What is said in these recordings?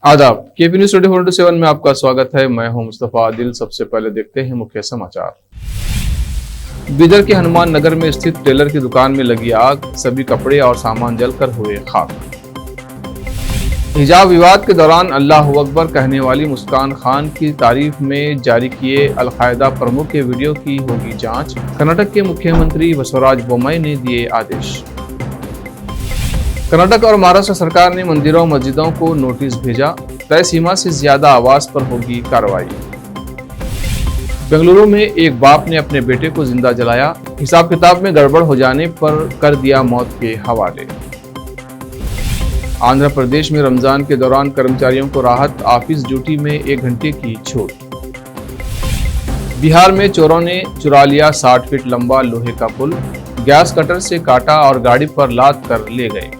आदाब। KP news 24/7 में आपका स्वागत है। मैं हूं मुस्तफा आदिल। सबसे पहले देखते हैं मुख्य समाचार। बीदर के हनुमान नगर में स्थित टेलर की दुकान में लगी आग, सभी कपड़े और सामान जलकर हुए खाक। हिजाब विवाद के दौरान अल्लाह अकबर कहने वाली मुस्कान खान की तारीफ में जारी किए अलकायदा प्रमुख के वीडियो की होगी जांच, कर्नाटक के मुख्यमंत्री बसवराज बोम्मई ने दिए आदेश। कर्नाटक और महाराष्ट्र सरकार ने मंदिरों मस्जिदों को नोटिस भेजा, तय सीमा से ज्यादा आवास पर होगी कार्रवाई। बेंगलुरु में एक बाप ने अपने बेटे को जिंदा जलाया, हिसाब किताब में गड़बड़ हो जाने पर कर दिया मौत के हवाले। आंध्र प्रदेश में रमजान के दौरान कर्मचारियों को राहत, ऑफिस ड्यूटी में 1 घंटे की छूट। बिहार में चोरों ने चुरा लिया 60 फीट लंबा लोहे का पुल, गैस कटर से काटा और गाड़ी पर लाद कर ले गए।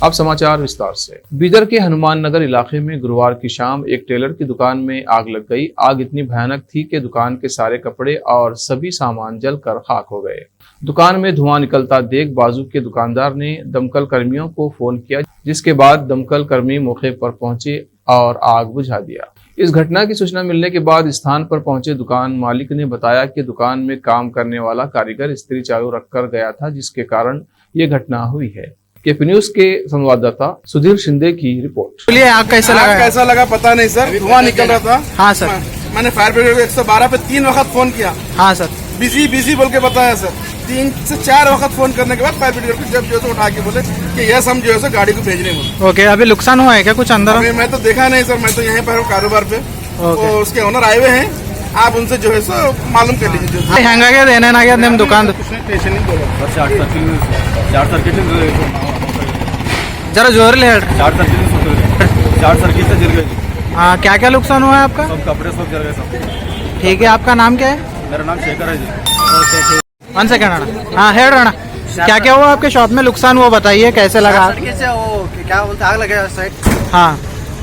अब समाचार विस्तार से। बीदर के हनुमान नगर इलाके में गुरुवार की शाम एक टेलर की दुकान में आग लग गई। आग इतनी भयानक थी कि दुकान के सारे कपड़े और सभी सामान जलकर खाक हो गए। दुकान में धुआं निकलता देख बाजू के दुकानदार ने दमकल कर्मियों को फोन किया, जिसके बाद दमकल कर्मी मौके पर पहुंचे और आग बुझा दिया। इस घटना की सूचना मिलने के बाद स्थान पर पहुंचे दुकान मालिक ने बताया कि दुकान में काम करने वाला कारीगर स्त्री चालू रखकर गया था, जिसके कारण ये घटना हुई है। केपी न्यूज के संवाददाता सुधीर शिंदे की रिपोर्ट। चलिए, आग कैसा लगा पता नहीं सर, धुआं निकल रहा था। हाँ सर, मैंने फायर ब्रिगेड को 112 पे 3 वक्त फोन किया। हाँ सर, बिजी बोल के बताया सर। 3 से 4 वक्त फोन करने के बाद फायर ब्रिगेड को जब जो है उठा के बोले कि यस हम जो है गाड़ी को भेजने बोले। ओके, अभी नुकसान हुआ है क्या कुछ अंदर? अभी मैं तो देखा नहीं सर, मैं तो यहीं पर हूँ कारोबार पे। तो उसके ओनर आए हुए हैं, आप उनसे जो है सो मालूम कर लीजिए। ಹೆಂಗ ಏನೇನಾಗ್ಯದ ನಿಮ್ ದುಕಾನ್? जरा जोर ले। शॉर्ट सर्किट से जल गई। हाँ, क्या क्या नुकसान हुआ है आपका? सब कपड़े सब जल गए सब। ठीक है, आपका नाम क्या है? मेरा नाम शेखर है जी। ओके, ठीक। 1 सेकंड राणा। हाँ, हेड राणा, क्या क्या हुआ आपके शॉप में नुकसान हुआ, बताइए कैसे लगा? वो क्या बोलते आग लगे साइड। हाँ,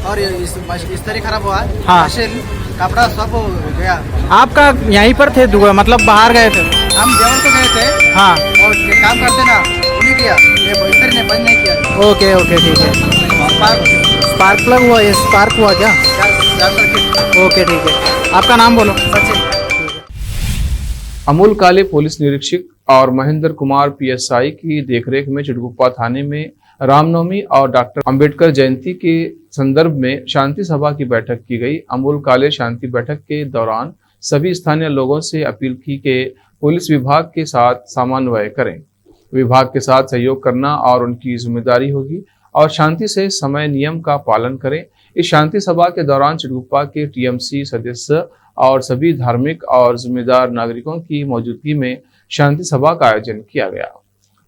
और इस तरह खराब हुआ। हाँ। मशीन कपड़ा सब गया। आपका यहीं पर थे मतलब बाहर गए थे? हम देवर को गए थे। हाँ, और काम करते ना उन्हीं किया, ये इधर ने बंद नहीं किया। ओके ओके, ठीक है। स्पार्क प्लग हुआ, ये स्पार्क हुआ क्या? ओके, ठीक है। आपका नाम बोलो। सचिन। अमोल काले पुलिस निरीक्षक और महेंद्र कुमार PSI की देखरेख में चिटगुप्पा थाने में रामनवमी और डॉक्टर अंबेडकर जयंती के संदर्भ में शांति सभा की बैठक की गई। अमोल काले शांति बैठक के दौरान सभी स्थानीय लोगों से अपील की कि पुलिस विभाग के साथ समन्वय करें, विभाग के साथ सहयोग करना और उनकी जिम्मेदारी होगी और शांति से समय नियम का पालन करें। इस शांति सभा के दौरान चिटगुप्पा के TMC सदस्य और सभी धार्मिक और जिम्मेदार नागरिकों की मौजूदगी में शांति सभा का आयोजन किया गया।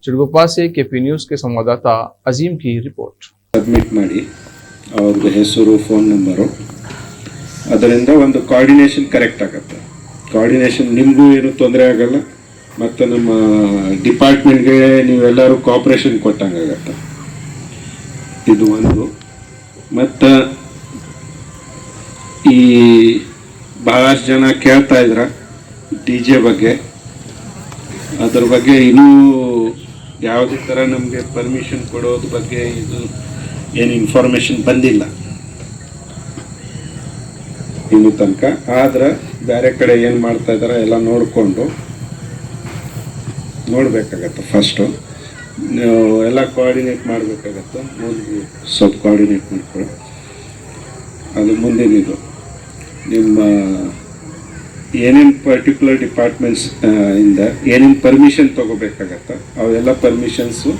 चिटगुप्पा से केपी न्यूज के संवाददाता अजीम की रिपोर्ट। सबमिट ಮಾಡಿ ಅವ್ರ ಹೆಸರು ಫೋನ್ ನಂಬರು, ಅದರಿಂದ ಒಂದು ಕೋಆರ್ಡಿನೇಷನ್ ಕರೆಕ್ಟ್ ಆಗುತ್ತೆ. ಕೋಆರ್ಡಿನೇಷನ್ ನಿಮಗೂ ಏನು ತೊಂದರೆ ಆಗಲ್ಲ ಮತ್ತು ನಮ್ಮ ಡಿಪಾರ್ಟ್ಮೆಂಟ್ಗೆ ನೀವೆಲ್ಲರೂ ಕೋಆಪರೇಷನ್ ಕೊಟ್ಟಂಗಾಗತ್ತೆ. ಇದು ಒಂದು. ಮತ್ತು ಈ ಭಾಳಷ್ಟು ಜನ ಕೇಳ್ತಾ ಇದ್ರ DJ ಬಗ್ಗೆ, ಅದ್ರ ಬಗ್ಗೆ ಇನ್ನೂ ಯಾವುದೇ ಥರ ನಮಗೆ ಪರ್ಮಿಷನ್ ಕೊಡೋದ್ರ ಬಗ್ಗೆ ಇದು ಏನು ಇನ್ಫಾರ್ಮೇಷನ್ ಬಂದಿಲ್ಲ ಇನ್ನು ತನಕ. ಆದ್ರೆ ಬೇರೆ ಕಡೆ ಏನು ಮಾಡ್ತಾ ಇದ್ದಾರೆ ಎಲ್ಲ ನೋಡಿಕೊಂಡು ನೋಡಬೇಕಾಗತ್ತೆ. ಫಸ್ಟು ಎಲ್ಲ ಕೋಆರ್ಡಿನೇಟ್ ಮಾಡಬೇಕಾಗತ್ತೆ. ಸ್ವಲ್ಪ ಕೋಆರ್ಡಿನೇಟ್ ಮಾಡ್ಕೊಳ್ಳಿ. ಅದು ಮುಂದಿನಿದು ನಿಮ್ಮ ಏನೇನು ಪರ್ಟಿಕ್ಯುಲರ್ ಡಿಪಾರ್ಟ್ಮೆಂಟ್ಸ್ ಇಂದ ಏನೇನು ಪರ್ಮಿಷನ್ ತೊಗೋಬೇಕಾಗತ್ತೆ ಅವೆಲ್ಲ ಪರ್ಮಿಷನ್ಸು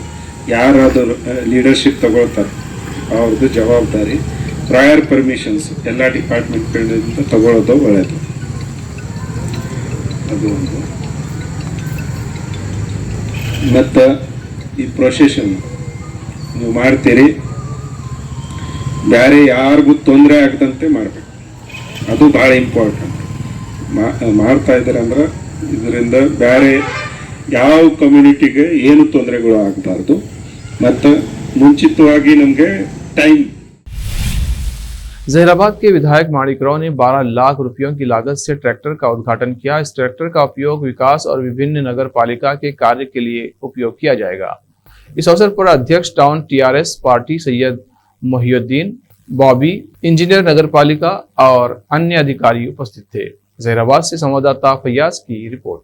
ಯಾರಾದರೂ ಲೀಡರ್ಶಿಪ್ ತಗೊಳ್ತಾರೆ ಅವ್ರದ್ದು ಜವಾಬ್ದಾರಿ. ಪ್ರಯರ್ ಪರ್ಮಿಷನ್ಸ್ ಎಲ್ಲ ಡಿಪಾರ್ಟ್ಮೆಂಟ್ಗಳಿಂದ ತಗೊಳ್ಳೋದು ಒಳ್ಳೆಯದು. ಅದು ಒಂದು. ಮತ್ತು ಈ ಪ್ರೊಸೆಷನ್ ನೀವು ಮಾಡ್ತೀರಿ, ಬೇರೆ ಯಾರಿಗೂ ತೊಂದರೆ ಆಗದಂತೆ ಮಾಡಬೇಕು. ಅದು ಭಾಳ ಇಂಪಾರ್ಟೆಂಟ್. ಮಾಡ್ತಾ ಇದ್ದಾರೆ ಅಂದ್ರೆ ಇದರಿಂದ ಬೇರೆ ಯಾವ ಕಮ್ಯುನಿಟಿಗೆ ಏನು ತೊಂದರೆಗಳು ಆಗಬಾರ್ದು. ಮತ್ತು ಮುಂಚಿತವಾಗಿ ನಮಗೆ ಟೈಮ್ जहीराबाद के विधायक माणिक राव ने 12 लाख रुपयों की लागत से ट्रैक्टर का उद्घाटन किया। इस ट्रैक्टर का उपयोग विकास और विभिन्न नगर पालिका के कार्य के लिए उपयोग किया जाएगा। इस अवसर पर अध्यक्ष town TRS party Syed Mohiuddin, Bobby, engineer नगर पालिका और अन्य अधिकारी उपस्थित थे। जहीराबाद से संवाददाता फैयाज की रिपोर्ट।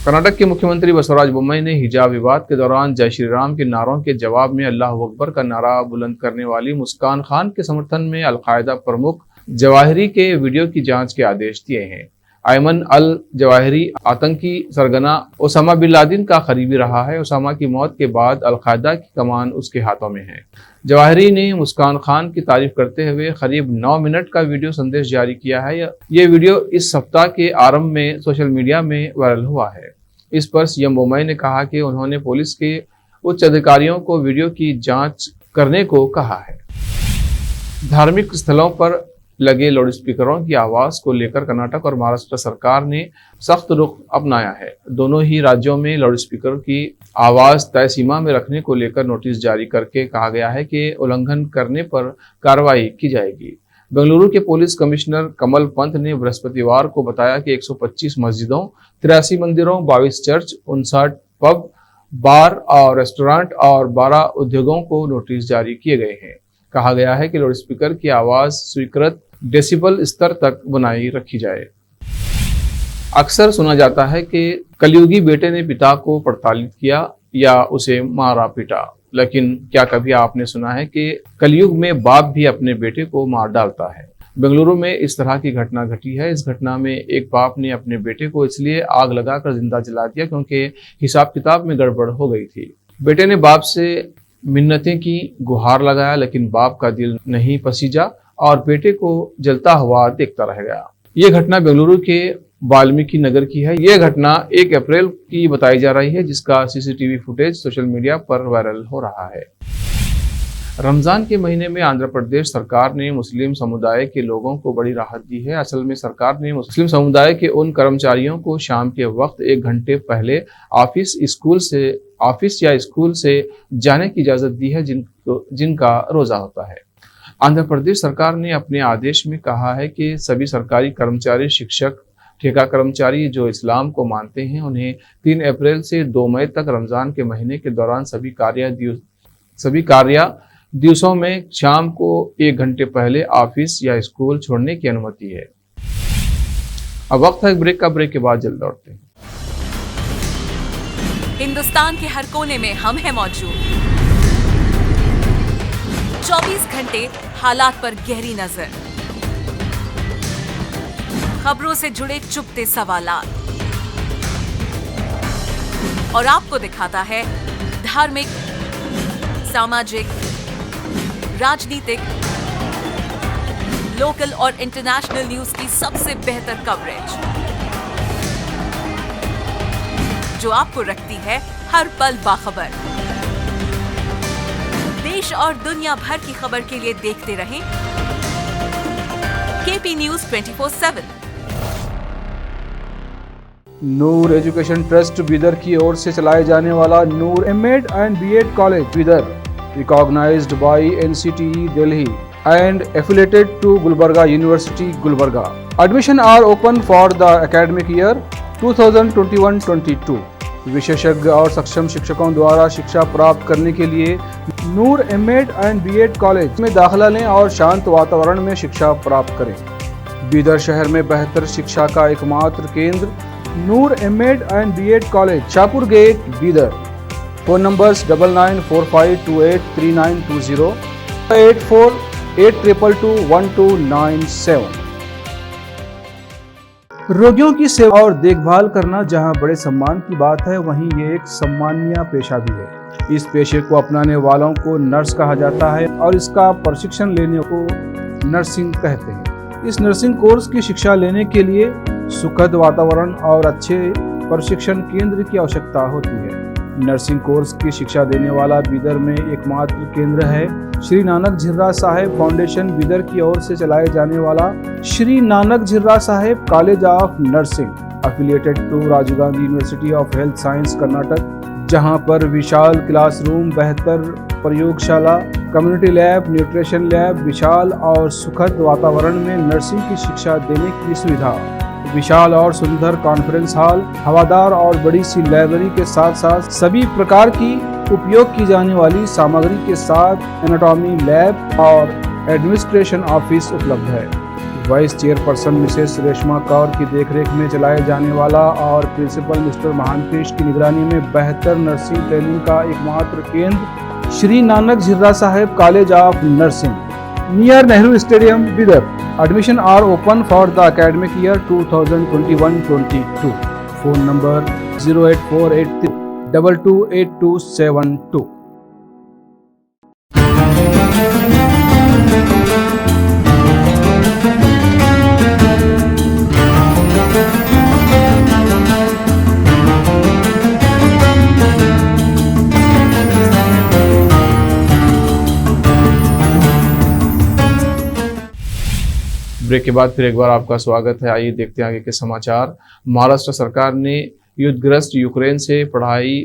कर्नाटक के मुख्यमंत्री बसवराज बोम्मई ने हिजाब विवाद के दौरान जय श्री राम के नारों के जवाब में अल्लाह अकबर का नारा बुलंद करने वाली मुस्कान खान के समर्थन में अल-कायदा प्रमुख जवाहिरी के वीडियो की जांच के आदेश दिए हैं। अयमन अल जवाहिरी आतंकी सरगना ओसामा बिन लादेन का करीबी रहा है। ओसामा की मौत के बाद अल-कायदा की कमान उसके हाथों में है। जवाहिरी ने मुस्कान खान की तारीफ करते हुए करीब 9 मिनट का वीडियो संदेश जारी किया है। ये वीडियो इस सप्ताह के आरंभ में सोशल मीडिया में वायरल हुआ है। इस पर सीएम बोम्मई ने कहा कि उन्होंने पुलिस के उच्च अधिकारियों को वीडियो की जांच करने को कहा है। धार्मिक स्थलों पर लगे लाउडस्पीकरों की आवाज को लेकर कर्नाटक और महाराष्ट्र सरकार ने सख्त रुख अपनाया है। दोनों ही राज्यों में लाउडस्पीकर की आवाज तय सीमा में रखने को लेकर नोटिस जारी करके कहा गया है कि उल्लंघन करने पर कार्रवाई की जाएगी। बेंगलुरु के पुलिस कमिश्नर कमल पंत ने बृहस्पतिवार को बताया कि 125 मस्जिदों, 83 मंदिरों, 22 चर्च, 59 पब, बार और रेस्टोरेंट और 12 उद्योगों को नोटिस जारी किए गए हैं। कहा गया है कि लाउडस्पीकर की आवाज स्वीकृत डेसिबल स्तर तक बनाई रखी जाए। अक्सर सुना जाता है कि कलयुगी बेटे ने पिता को प्रताड़ित किया या उसे मारा पीटा, लेकिन क्या कभी आपने सुना है कि कलयुग में बाप भी अपने बेटे को मार डालता है? बेंगलुरु में इस तरह की घटना घटी है। इस घटना में एक बाप ने अपने बेटे को इसलिए आग लगाकर जिंदा जला दिया क्योंकि हिसाब किताब में गड़बड़ हो गई थी। बेटे ने बाप से मिन्नतें की, गुहार लगाया, लेकिन बाप का दिल नहीं पसीजा और बेटे को जलता हुआ देखता रह गया। ये घटना बेंगलुरु के वाल्मीकि नगर की है। यह घटना 1 अप्रैल की बताई जा रही है, जिसका सीसीटीवी फुटेज सोशल मीडिया पर वायरल हो रहा है। रमजान के महीने में आंध्र प्रदेश सरकार ने मुस्लिम समुदाय के लोगों को बड़ी राहत दी है। असल में सरकार ने मुस्लिम समुदाय के उन कर्मचारियों को शाम के वक्त 1 घंटे पहले ऑफिस या स्कूल से जाने की इजाजत दी है जिनका रोजा होता है। आंध्र प्रदेश सरकार ने अपने आदेश में कहा है कि सभी सरकारी कर्मचारी, शिक्षक, ठेका कर्मचारी जो इस्लाम को मानते हैं, उन्हें 3 अप्रैल से 2 मई तक रमजान के महीने के दौरान सभी कार्य दिवसों में शाम को 1 घंटे पहले ऑफिस या स्कूल छोड़ने की अनुमति है। अब वक्त है ब्रेक का। ब्रेक के बाद जल्द लौटते हैं। हिंदुस्तान के हर कोने में हम हैं मौजूद। 24 घंटे हालात पर गहरी नजर, खबरों से जुड़े चुपते सवालात और आपको दिखाता है धार्मिक, सामाजिक, राजनीतिक, लोकल और इंटरनेशनल न्यूज की सबसे बेहतर कवरेज जो आपको रखती है हर पल बाखबर। देश और दुनिया भर की खबर के लिए देखते रहें KP news 24/7। Noor education trust Bidar की ओर से चलाए जाने वाला Noor MEd and BEd college Bidar, recognized by NCTE Delhi and affiliated to Gulbarga University, Gulbarga. Admission are open for the academic year 2021-22. विशेषज्ञ और सक्षम शिक्षकों द्वारा शिक्षा प्राप्त करने के लिए नूर एमएड एंड बीएड कॉलेज में दाखिला लें और शांत वातावरण में शिक्षा प्राप्त करें। बीदर शहर में बेहतर शिक्षा का एकमात्र केंद्र Noor MEd and BEd college, Shahpur gate, Bidar. Phone numbers 9945283920, 8482221297। रोगियों की सेवा और देखभाल करना जहां बड़े सम्मान की बात है, वहीं ये एक सम्मानीय पेशा भी है। इस पेशे को अपनाने वालों को नर्स कहा जाता है और इसका प्रशिक्षण लेने को नर्सिंग कहते हैं। इस नर्सिंग कोर्स की शिक्षा लेने के लिए सुखद वातावरण और अच्छे प्रशिक्षण केंद्र की आवश्यकता होती है। नर्सिंग कोर्स की शिक्षा देने वाला बीदर में एकमात्र केंद्र है श्री नानक झिर्रा साहेब फाउंडेशन बीदर की ओर से चलाए जाने वाला Shri Nanak Jhirra Sahib college of nursing, affiliated to Rajiv Gandhi university of health science Karnataka, जहां पर विशाल क्लासरूम, बेहतर प्रयोगशाला, कम्युनिटी लैब, न्यूट्रिशन लैब, विशाल और सुखद वातावरण में नर्सिंग की शिक्षा देने की सुविधा, विशाल और सुंदर कॉन्फ्रेंस हॉल, हवादार और बड़ी सी लाइब्रेरी के साथ साथ सभी प्रकार की उपयोग की जाने वाली सामग्री के साथ एनाटॉमी लैब और एडमिनिस्ट्रेशन ऑफिस उपलब्ध है। Vice chairperson Mrs Reshma Kaur की देखरेख में चलाए जाने वाला और प्रिंसिपल मिस्टर महांतेश की निगरानी में बेहतर नर्सिंग ट्रेनिंग का एकमात्र केंद्र Shri Nanak Jhirra Sahib college of nursing near Nehru stadium Bidar. Admission are open for the academic year 2021-22। Phone number 08483 228272। Break के बाद फिर एक बार आपका स्वागत है। आइए देखते हैं आगे के समाचार। महाराष्ट्र सरकार ने युद्धग्रस्त यूक्रेन से पढ़ाई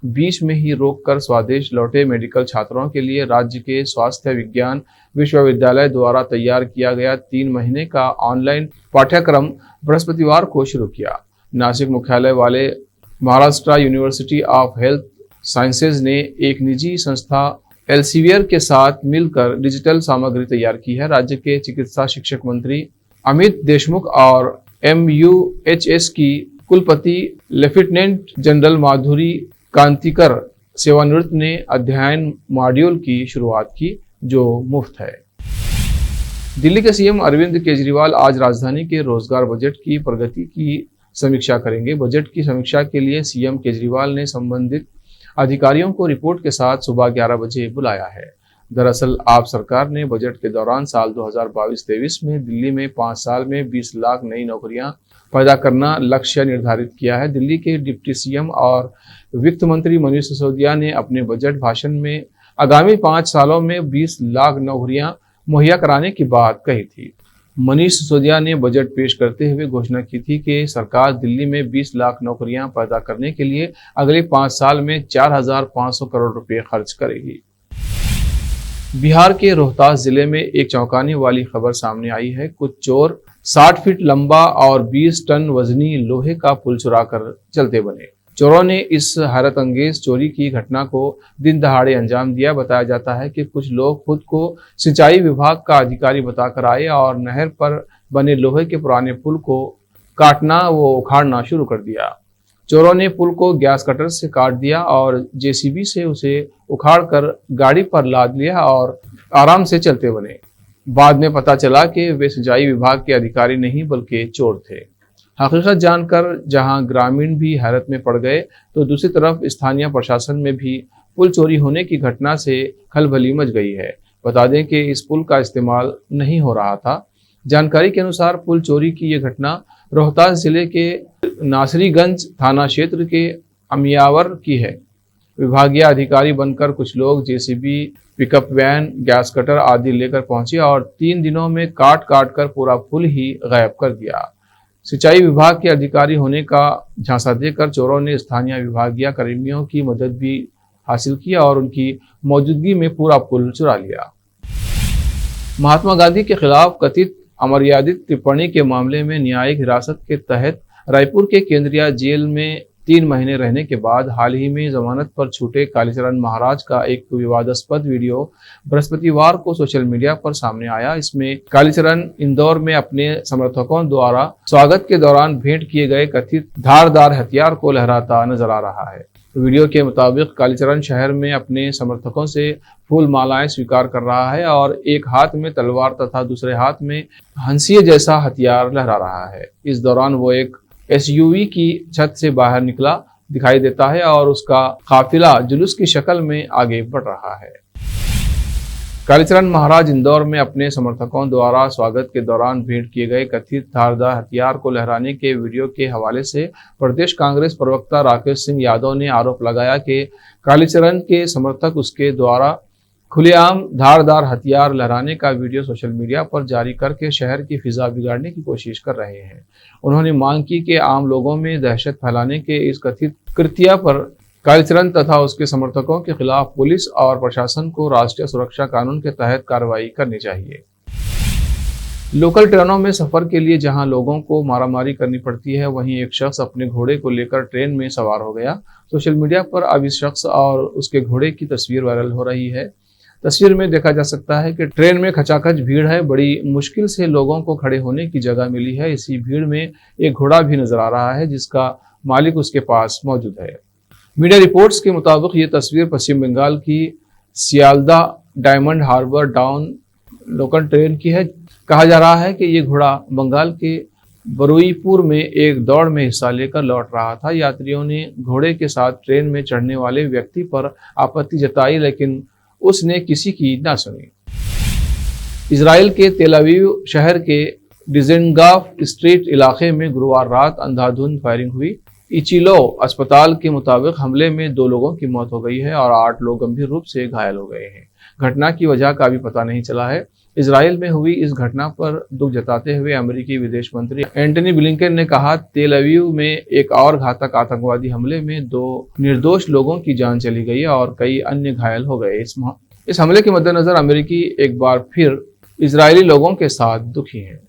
बीच में ही रोककर स्वदेश लौटे मेडिकल छात्रों के लिए राज्य के स्वास्थ्य विज्ञान विश्वविद्यालय द्वारा तैयार किया गया 3 महीने का ऑनलाइन पाठ्यक्रम बृहस्पतिवार को शुरू किया। नासिक मुख्यालय वाले Maharashtra university of health sciences ने एक निजी संस्था एल्सेवियर के साथ मिलकर डिजिटल सामग्री तैयार की है। राज्य के चिकित्सा शिक्षक मंत्री अमित देशमुख और MUHS की कुलपति लेफ्टिनेंट जनरल माधुरी कांतिकर सेवानिवृत्त ने अध्ययन मॉड्यूल की शुरुआत की, जो मुफ्त है। दिल्ली के सीएम अरविंद केजरीवाल आज राजधानी के रोजगार बजट की प्रगति की समीक्षा करेंगे। बजट की समीक्षा के लिए सीएम केजरीवाल ने संबंधित अधिकारियों को रिपोर्ट के साथ सुबह 11 बजे बुलाया है। दरअसल आप सरकार ने बजट के दौरान साल 2022-23 में दिल्ली में 5 साल में 20 लाख नई नौकरियां पैदा करना लक्ष्य निर्धारित किया है। दिल्ली के डिप्टी सीएम और वित्त मंत्री मनीष सिसोदिया ने अपने बजट भाषण में आगामी 5 सालों में 20 लाख नौकरियां मुहैया कराने की बात कही थी। मनीष सिसोदिया ने बजट पेश करते हुए घोषणा की थी कि सरकार दिल्ली में 20 लाख नौकरियां पैदा करने के लिए अगले 5 साल में 4,500 करोड़ रुपए खर्च करेगी। बिहार के रोहतास जिले में एक चौंकाने वाली खबर सामने आई है। कुछ चोर 60 फीट लंबा और 20 टन वजनी लोहे का पुल चुराकर चलते बने। चोरों ने इस हैरत अंगेज चोरी की घटना को दिन दहाड़े अंजाम दिया। बताया जाता है कि कुछ लोग खुद को सिंचाई विभाग का अधिकारी बताकर आए और नहर पर बने लोहे के पुराने पुल को काटना व उखाड़ना शुरू कर दिया। चोरों ने पुल को गैस कटर से काट दिया और जेसीबी से उसे उखाड़कर गाड़ी पर लाद लिया और आराम से चलते बने। बाद में पता चला कि वे सिंचाई विभाग के अधिकारी नहीं बल्कि चोर थे। हकीकत जानकर जहां ग्रामीण भी हैरत में पड़ गए, तो दूसरी तरफ स्थानीय प्रशासन में भी पुल चोरी होने की घटना से खलबली मच गई है। बता दें कि इस पुल का इस्तेमाल नहीं हो रहा था। जानकारी के अनुसार पुल चोरी की यह घटना रोहतास जिले के नासरीगंज थाना क्षेत्र के अमियावर की है। विभागीय अधिकारी बनकर कुछ लोग JCB, pickup van, gas cutter आदि लेकर पहुंचे और 3 दिनों में काट कर पूरा पुल ही गायब कर दिया। सिंचाई विभाग के अधिकारी होने का झांसा देकर चोरों ने स्थानीय विभागीय कर्मियों की मदद भी हासिल की और उनकी मौजूदगी में पूरा पुल चुरा लिया। महात्मा गांधी के खिलाफ कथित अमर्यादित टिप्पणी के मामले में न्यायिक हिरासत के तहत रायपुर के केंद्रीय जेल में 3 महीने रहने के बाद हाल ही में जमानत पर छूटे कालीचरण महाराज का एक विवादास्पद वीडियो बृहस्पतिवार को सोशल मीडिया पर सामने आया। इसमें कालीचरण इंदौर में अपने समर्थकों द्वारा स्वागत के दौरान भेंट किए गए कथित धारदार हथियार को लहराता नजर आ रहा है। वीडियो के मुताबिक कालीचरण शहर में अपने समर्थकों से फूल मालाएं स्वीकार कर रहा है और एक हाथ में तलवार तथा दूसरे हाथ में हंसिए जैसा हथियार लहरा रहा है। इस दौरान वो एक SUV की छत से बाहर निकला दिखाई देता है और उसका काफिला जुलूस की शक्ल में आगे बढ़ रहा है। कालीचरण महाराज इंदौर में अपने समर्थकों द्वारा स्वागत के दौरान भेंट किए गए कथित धारदार हथियार को लहराने के वीडियो के हवाले से प्रदेश कांग्रेस प्रवक्ता राकेश सिंह यादव ने आरोप लगाया कि कालीचरण के समर्थक उसके द्वारा खुलेआम धारदार हथियार लहराने का वीडियो सोशल मीडिया पर जारी करके शहर की फिजा बिगाड़ने की कोशिश कर रहे हैं। उन्होंने मांग की कि आम लोगों में दहशत फैलाने के इस कथित कृत्य पर कालीचरण तथा उसके समर्थकों के खिलाफ पुलिस और प्रशासन को राष्ट्रीय सुरक्षा कानून के तहत कार्रवाई करनी चाहिए। लोकल ट्रेनों में सफर के लिए जहां लोगों को मारामारी करनी पड़ती है, वहीं एक शख्स अपने घोड़े को लेकर ट्रेन में सवार हो गया। सोशल मीडिया पर अब इस शख्स और उसके घोड़े की तस्वीर वायरल हो रही है। तस्वीर में देखा जा सकता है कि ट्रेन में खचाखच भीड़ है। बड़ी मुश्किल से लोगों को खड़े होने की जगह मिली है। इसी भीड़ में एक घोड़ा भी नजर आ रहा है जिसका मालिक उसके पास मौजूद है। मीडिया रिपोर्ट्स के मुताबिक ये तस्वीर पश्चिम बंगाल की Sealdah Diamond Harbour down local train की है। कहा जा रहा है कि ये घोड़ा बंगाल के बरुईपुर में एक दौड़ में हिस्सा लेकर लौट रहा था। यात्रियों ने घोड़े के साथ ट्रेन में चढ़ने वाले व्यक्ति पर आपत्ति जताई, लेकिन उसने किसी की ना सुनी। इजराइल के तेल अवीव शहर के डिजेनगाफ स्ट्रीट इलाके में गुरुवार रात अंधाधुंध फायरिंग हुई। इचिलो अस्पताल के मुताबिक हमले में 2 लोगों की मौत हो गई है और 8 लोग गंभीर रूप से घायल हो गए हैं। घटना की वजह का अभी पता नहीं चला है। इजराइल में हुई इस घटना पर दुख जताते हुए अमेरिकी विदेश मंत्री एंटनी ब्लिंकन ने कहा, तेल अवीव में एक और घातक आतंकवादी हमले में 2 निर्दोष लोगों की जान चली गई और कई अन्य घायल हो गए। इस हमले के मद्देनजर अमेरिकी एक बार फिर इजरायली लोगों के साथ दुखी है।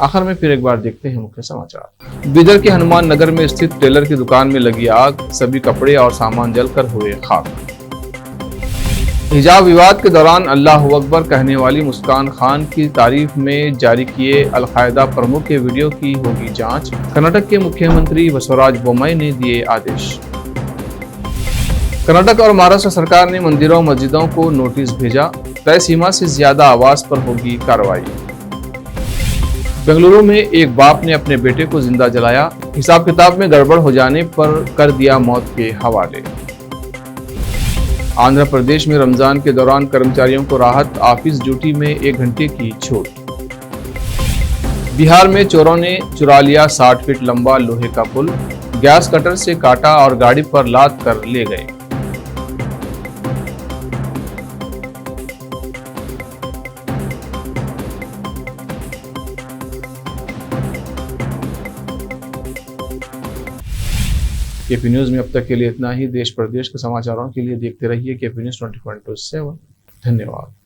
आखिर में फिर एक बार देखते हैं मुख्य समाचार। बिदर के हनुमान नगर में स्थित टेलर की दुकान में लगी आग, सभी कपड़े और सामान जलकर हुए खाक। हिजाब विवाद के दौरान अल्लाह अकबर कहने वाली मुस्कान खान की तारीफ में जारी किए अल-कायदा प्रमुख के वीडियो की होगी जांच। कर्नाटक के मुख्यमंत्री बसवराज बोम्मई ने दिए आदेश। कर्नाटक और महाराष्ट्र सरकार ने मंदिरों मस्जिदों को नोटिस भेजा, तय सीमा से ज्यादा आवास पर होगी कार्रवाई। बेंगलुरु में एक बाप ने अपने बेटे को जिंदा जलाया, हिसाब किताब में गड़बड़ हो जाने पर कर दिया मौत के हवाले। आंध्र प्रदेश में रमजान के दौरान कर्मचारियों को राहत, ऑफिस ड्यूटी में 1 घंटे की छूट। बिहार में चोरों ने चुरा लिया 60 फीट लंबा लोहे का पुल, गैस कटर से काटा और गाड़ी पर लाद कर ले गए। केपी न्यूज में अब तक के लिए इतना ही। देश प्रदेश के समाचारों के लिए देखते रहिए केपी न्यूज 24/7। धन्यवाद।